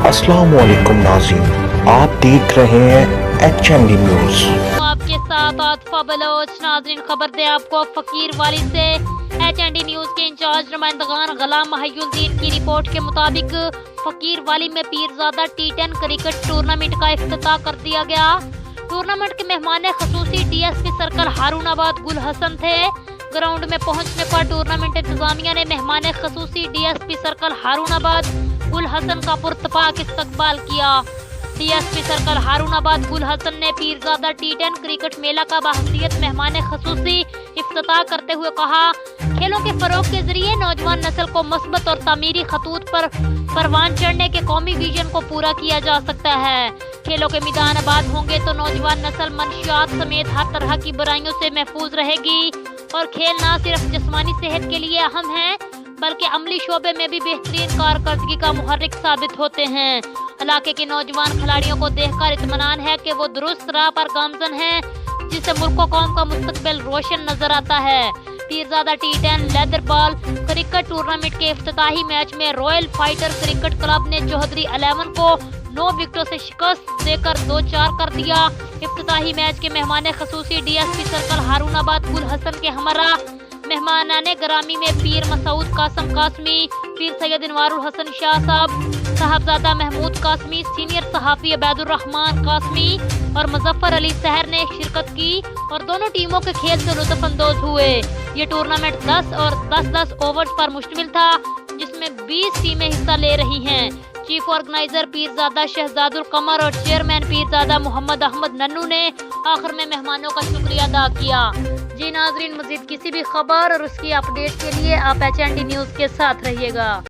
अस्सलाम वालेकुम नाज़रीन, आप देख रहे हैं HND न्यूज़। आपके साथ आतफा बलोच। नाज़रीन, खबर दे आपको फकीर वाली से। HND न्यूज़ के इंचार्ज नुमाइंदगान गुलाम महिउद्दीन की रिपोर्ट के मुताबिक फकीर वाली में पीरजादा T10 क्रिकेट टूर्नामेंट का इफ्तिताह कर दिया गया। टूर्नामेंट के मेहमान खसूसी DSP सर्कल हारूनाबाद गुल हसन थे। ग्राउंड में पहुंचने पर टूर्नामेंट इंतजामिया ने मेहमान खसूसी DSP सर्कल हारूनाबाद गुल हसन का पुरतपाक इस्तकबाल किया। DSP सर्कल हारूनाबाद गुल हसन ने पीरजादा T10 क्रिकेट मेला का बाहमियत मेहमान खसूसी इफ्तिताह करते हुए कहा, खेलों के फरोग के जरिए नौजवान नस्ल को मस्बत और तामीरी खतूत पर परवान चढ़ने के कौमी विजन को पूरा किया जा सकता है। खेलों के मैदान आबाद होंगे तो नौजवान नस्ल मनशियात समेत हर तरह की बुराइयों से महफूज रहेगी और खेल न सिर्फ जिस्मानी सेहत के लिए अहम है बल्कि अमली शोबे में भी बेहतरीन कारकर्दगी का मुहर्रिक साबित होते हैं। इलाके के नौजवान खिलाड़ियों को देखकर इत्मीनान है कि वो दुरुस्त राह पर गामजन हैं, जिससे मुल्क व कौम का मुस्तकबिल रोशन नजर आता है। Peerzada T10 leather ball cricket tournament के इफ्तिताही मैच में रॉयल फाइटर क्रिकेट क्लब ने चौधरी 11 को 9 विकेटों से शिकस्त देकर 2-4 कर दिया। इफ्तिताही मैच के मेहमान खसूसी DSP सर्कल हारूनाबाद गुल हसन के हमरा मेहमानाने ग्रामी में पीर मसूद कासम कासमी, पीर सैयद इनवारुल हसन शाह साहब, साहबजादा महमूद कासमी, सीनियर सहाफ़ी अबैदुर रहमान कासमी और मुजफ्फर अली सहर ने शिरकत की और दोनों टीमों के खेल से लुत्फ़ अंदोज हुए। ये टूर्नामेंट 10 और 10-10 ओवर्स पर मुश्तमिल था, जिसमें 20 टीमें हिस्सा ले रही हैं। चीफ ऑर्गेनाइजर पीरजादा शहजादुल कमर और चेयरमैन पीरजादा मोहम्मद अहमद नन्नू ने आखिर में मेहमानों का शुक्रिया अदा किया। जी नाजरीन, मजीद किसी भी खबर और उसकी अपडेट के लिए आप HND न्यूज़ के साथ रहिएगा।